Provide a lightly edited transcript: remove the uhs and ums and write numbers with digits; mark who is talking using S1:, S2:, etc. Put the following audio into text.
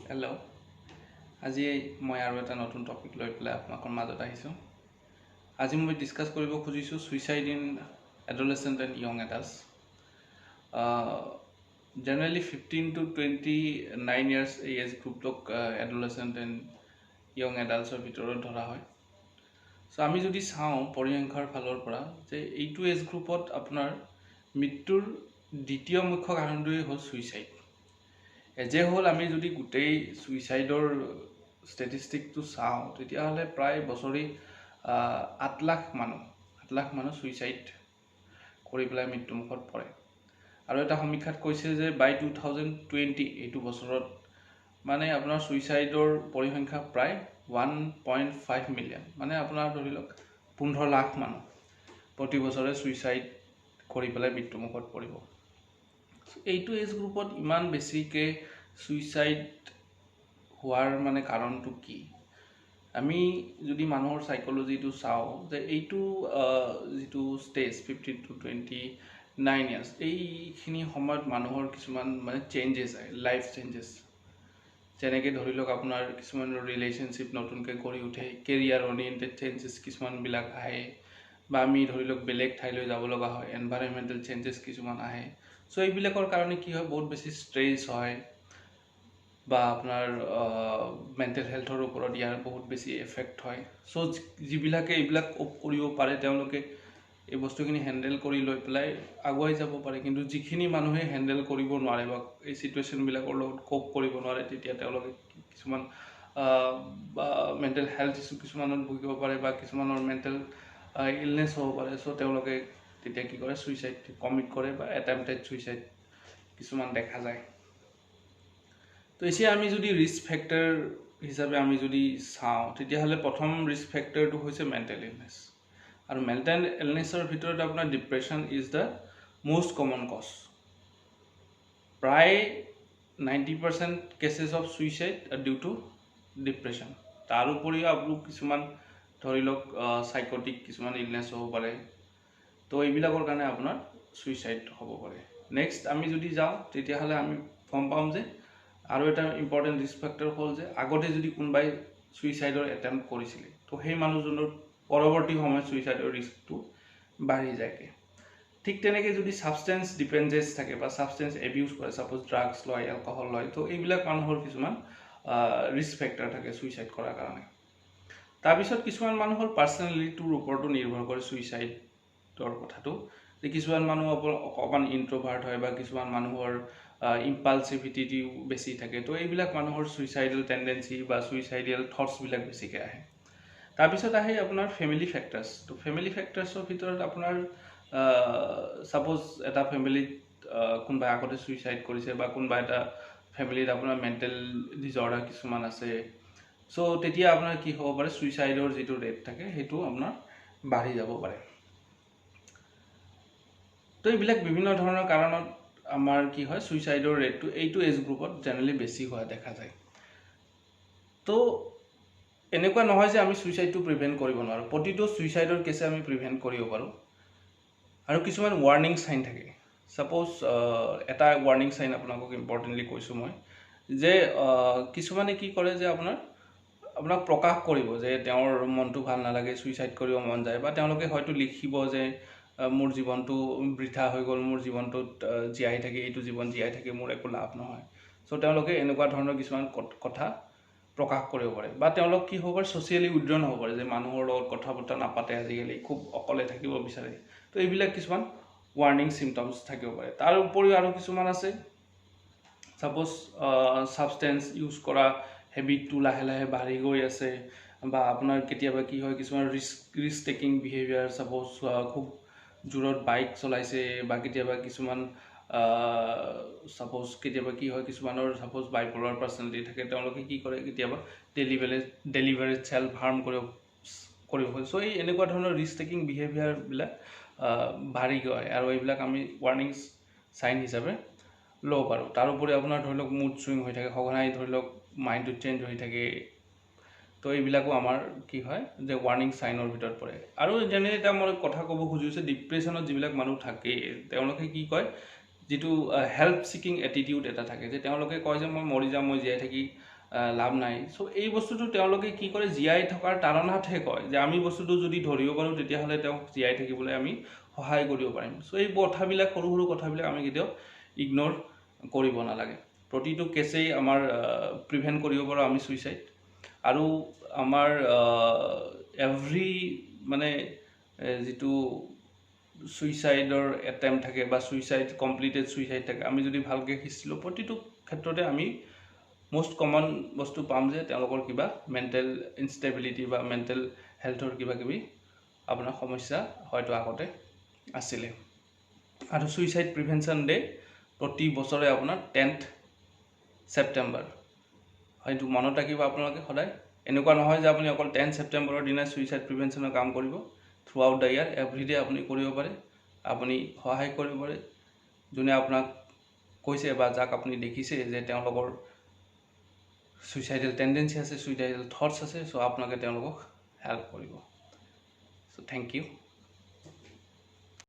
S1: Hello' আজি মই আৰু এটা নতুন টপিক লৈ পেলাই আপোনালোকৰ মাজত আহিছোঁ। আজি মই ডিছকাছ কৰিব খুজিছোঁ suicide in adolescent and young adults. Generally 15 to 29 years এই এজ গ্ৰুপটোক এডলেচেণ্ট এণ্ড য়ং এডাল্টছৰ ভিতৰত ধৰা হয়। চ' আমি যদি চাওঁ পৰিসংখ্যাৰ ফালৰ পৰা যে এইটো এজ গ্ৰুপত আপোনাৰ মৃত্যুৰ দ্বিতীয় মুখ্য কাৰণটোৱেই হ'ল ছুইচাইড। এজে হ'ল আমি যদি গোটেই ছুইচাইডৰ ষ্টেটিষ্টিকটো চাওঁ তেতিয়াহ'লে প্ৰায় বছৰি 8 লাখ মানুহ ছুইচাইড কৰি পেলাই মৃত্যুমুখত পৰে। আৰু এটা সমীক্ষাত কৈছে যে বাই 2020 এইটো বছৰত মানে আপোনাৰ ছুইচাইডৰ পৰিসংখ্যা প্ৰায় 1.5 মিলিয়ন, মানে আপোনাৰ ধৰি লওক 15 লাখ মানুহ প্ৰতি বছৰে ছুইচাইড কৰি পেলাই মৃত্যুমুখত পৰিব। এইটো এজ গ্ৰুপত ইমান বেছিকৈ ছুইচাইড হোৱাৰ মানে কাৰণটো কি? আমি যদি মানুহৰ সাইকোলজিটো চাওঁ যে এইটো যিটো ষ্টেজ 15 to 29 ইয়াৰ্ছ এইখিনি সময়ত মানুহৰ কিছুমান মানে চেঞ্জেছ আহে, লাইফ চেঞ্জেছ। যেনেকৈ ধৰি লওক আপোনাৰ কিছুমান ৰিলেশ্যনশ্বিপ নতুনকৈ গঢ়ি উঠে, কেৰিয়াৰ অৰিয়েণ্টেড চেঞ্জেছ কিছুমানবিলাক আহে, বা আমি ধৰি লওক বেলেগ ঠাইলৈ যাব লগা হয়, এনভাইৰনমেণ্টেল চেঞ্জেছ কিছুমান আহে। চ' এইবিলাকৰ কাৰণে কি হয়, বহুত বেছি ষ্ট্ৰেছ হয় বা আপোনাৰ মেণ্টেল হেল্থৰ ওপৰত ইয়াৰ বহুত বেছি এফেক্ট হয়। চ' যিবিলাকে এইবিলাক কোপ কৰিব পাৰে তেওঁলোকে এই বস্তুখিনি হেণ্ডেল কৰি লৈ পেলাই আগুৱাই যাব পাৰে। কিন্তু যিখিনি মানুহে হেণ্ডেল কৰিব নোৱাৰে বা এই ছিটুৱেশ্যনবিলাকৰ লগত কোপ কৰিব নোৱাৰে তেতিয়া তেওঁলোকে কিছুমান বা মেণ্টেল হেল্থ ইছ্যু কিছুমানত ভুগিব পাৰে বা কিছুমানৰ মেণ্টেল ইলনেছ হ'ব পাৰে। চ' তেওঁলোকে তেতিয়া কি কৰে, ছুইচাইড কমিট কৰে বা এটেম্পটেড ছুইচাইড কিছুমান দেখা যায়। তো এতিয়া আমি যদি ৰিস্ক ফেক্টৰ হিচাপে আমি যদি চাওঁ তেতিয়াহ'লে প্ৰথম ৰিস্ক ফেক্টৰটো হৈছে মেণ্টেল ইলনেছ। আৰু মেণ্টেল ইলনেছৰ ভিতৰত আপোনাৰ depression is the most common cause. প্ৰায় 90% cases of suicide due to depression. তাৰ উপৰিও আপোনাৰ কিছুমান ধৰি লওক চাইকটিক কিছুমান ইলনেছ হ'ব পাৰে। তো এইবিলাকৰ কাৰণে আপোনাৰ ছুইচাইড হ'ব পাৰে। নেক্সট আমি যদি যাওঁ তেতিয়াহ'লে আমি গম পাম যে আৰু এটা ইম্পৰ্টেণ্ট ৰিস্ক ফেক্টৰ হ'ল যে আগতে যদি কোনোবাই ছুইচাইডৰ এটেম্প্ট কৰিছিলে তো সেই মানুহজনৰ পৰৱৰ্তী সময়ত ছুইচাইডৰ ৰিস্কটো বাঢ়ি যায়গৈ। ঠিক তেনেকৈ যদি ছাবষ্টেঞ্চ ডিপেণ্ডেঞ্চ থাকে বা ছাবষ্টেঞ্চ এবিউজ কৰে, ছাপ'জ ড্ৰাগছ লয়, এলকহল লয়, তো এইবিলাক মানুহৰ কিছুমান ৰিস্ক ফেক্টৰ থাকে ছুইচাইড কৰাৰ কাৰণে। তাৰপিছত কিছুমান মানুহৰ পাৰ্চনেলিটিটোৰ ওপৰতো নিৰ্ভৰ কৰে ছুইচাইডৰ কথাটো, যে কিছুমান মানুহ অকণমান ইণ্ট্ৰভাৰ্ট হয় বা কিছুমান মানুহৰ ইম্পালচিভিটিও বেছি থাকে। তো এইবিলাক মানুহৰ ছুইচাইডেল টেণ্ডেঞ্চি বা ছুইচাইডেল থটছবিলাক বেছিকৈ আহে। তাৰপিছত আহে আপোনাৰ ফেমিলি ফেক্টাৰ্ছ। তো ফেমিলি ফেক্টাৰ্ছৰ ভিতৰত আপোনাৰ ছাপ'জ এটা ফেমিলিত কোনোবাই আগতে ছুইচাইড কৰিছে বা কোনোবা এটা ফেমিলিত আপোনাৰ মেণ্টেল ডিজৰ্ডাৰ কিছুমান আছে। চ' তেতিয়া আপোনাৰ কি হ'ব পাৰে, ছুইচাইডৰ যিটো ৰেট থাকে সেইটো আপোনাৰ বাঢ়ি যাব পাৰে। তো এইবিলাক বিভিন্ন ধৰণৰ কাৰণত আমাৰ কি হয়, ছুইচাইডৰ ৰেটটো এইটো এজ গ্ৰুপত জেনেৰেলি বেছি হোৱা দেখা যায়। তো এনেকুৱা নহয় যে আমি ছুইচাইডটো প্ৰিভেণ্ট কৰিব নোৱাৰোঁ, প্ৰতিটো ছুইচাইডৰ কেছে আমি প্ৰিভেণ্ট কৰিব পাৰোঁ। আৰু কিছুমান ৱাৰ্ণিং চাইন থাকে। ছাপ'জ এটা ৱাৰ্ণিং চাইন আপোনালোকক ইম্পৰ্টেণ্টলি কৈছোঁ মই, যে কিছুমানে কি কৰে যে আপোনাক প্ৰকাশ কৰিব যে তেওঁৰ মনটো ভাল নালাগে, ছুইচাইড কৰিব মন যায়, বা তেওঁলোকে হয়তো লিখিব যে মোৰ জীৱনটো বৃথা হৈ গ'ল, মোৰ জীৱনটোত জীয়াই থাকি এইটো জীৱন জীয়াই থাকি মোৰ একো লাভ নহয়। চ' তেওঁলোকে এনেকুৱা ধৰণৰ কিছুমান কথা প্ৰকাশ কৰিব পাৰে। বা তেওঁলোক কি হ'ব পাৰে, ছ'চিয়েলি উইড্ৰন হ'ব পাৰে, যে মানুহৰ লগত কথা বতৰা নাপাতে, আজিকালি খুব অকলে থাকিব বিচাৰে। তো এইবিলাক কিছুমান ৱাৰ্ণিং চিমটমছ থাকিব পাৰে। তাৰ উপৰিও আৰু কিছুমান আছে, ছাপ'জ ছাবষ্টেঞ্চ ইউজ কৰা হেবিটটো লাহে লাহে বাঢ়ি গৈ আছে, বা আপোনাৰ কেতিয়াবা কি হয়, কিছুমান ৰিস্ক টেকিং বিহেভিয়াৰ, ছাপ'জ খুব জোৰত বাইক চলাইছে, বা কেতিয়াবা কিছুমান ছাপ'জ কেতিয়াবা কি হয়, কিছুমানৰ ছাপ'জ বাইপলাৰ পাৰ্চনেলিটি থাকে, তেওঁলোকে কি কৰে কেতিয়াবা ডেলিভাৰেট চেল্ফ হাৰ্ম কৰিব পাৰে। চ' এই এনেকুৱা ধৰণৰ ৰিস্ক টেকিং বিহেভিয়াৰবিলাক বাঢ়ি গৈ, আৰু এইবিলাক আমি ৱাৰ্ণিং চাইন হিচাপে ল'ব পাৰোঁ। তাৰোপৰি আপোনাৰ ধৰি লওক মুড চুইং হৈ থাকে, সঘনাই ধৰি লওক মাইণ্ডটো চেঞ্জ হৈ থাকে। তো এইবিলাকো আমাৰ কি হয়, যে ৱাৰ্ণিং চাইনৰ ভিতৰত পৰে। আৰু যেনে এটা মই কথা ক'ব খুজিছোঁ, ডিপ্ৰেশ্যনত যিবিলাক মানুহ থাকে তেওঁলোকে কি কয়, যিটো হেল্প ছিকিং এটিটিউড এটা থাকে, যে তেওঁলোকে কয় যে মই মৰি যাম, মই জীয়াই থাকি লাভ নাই। চ' এই বস্তুটো তেওঁলোকে কি কৰে, জীয়াই থকাৰ তাৰণাতহে কয় যে আমি বস্তুটো যদি ধৰিব পাৰোঁ তেতিয়াহ'লে তেওঁক জীয়াই থাকিবলৈ আমি সহায় কৰিব পাৰিম। চ' এই কথাবিলাক সৰু সৰু কথাবিলাক আমি কেতিয়াও ইগন'ৰ কৰিব নালাগে। প্ৰতিটো কেছেই আমাৰ প্ৰিভেণ্ট কৰিব পাৰোঁ আমি ছুইচাইড। আৰু আমাৰ এভৰি মানে যিটো ছুইচাইডৰ এটেম্প থাকে বা ছুইচাইড কমপ্লিটেড ছুইচাইড থাকে, আমি যদি ভালকৈ সিঁচি লওঁ প্ৰতিটো ক্ষেত্ৰতে আমি most common বস্তু পাম যে তেওঁলোকৰ কিবা মেণ্টেল ইনষ্টেবিলিটি বা মেণ্টেল হেল্থৰ কিবা কিবি আপোনাৰ সমস্যা হয়তো আগতে আছিলে। আৰু ছুইচাইড প্ৰিভেনশ্যন ডে প্ৰতি বছৰে আপোনাৰ 10th ছেপ্টেম্বৰ, হয়তো মনত ৰাখিব আপোনালোকে সদায়। এনেকুৱা নহয় যে আপুনি অকল 10 ছেপ্টেম্বৰৰ দিনাই ছুইচাইড প্ৰিভেনশ্যনৰ কাম কৰিব, through out the year everyday আপুনি কৰিব পাৰে। আপুনি সহায় কৰিব পাৰে যোনে আপোনাক কৈছে বা যাক আপুনি দেখিছে যে তেওঁলোকৰ ছুইচাইডেল টেণ্ডেঞ্চি আছে, ছুইচাইডেল থটছ আছে। চ' আপোনালোকে তেওঁলোকক হেল্প কৰিব। চ' থেংক ইউ।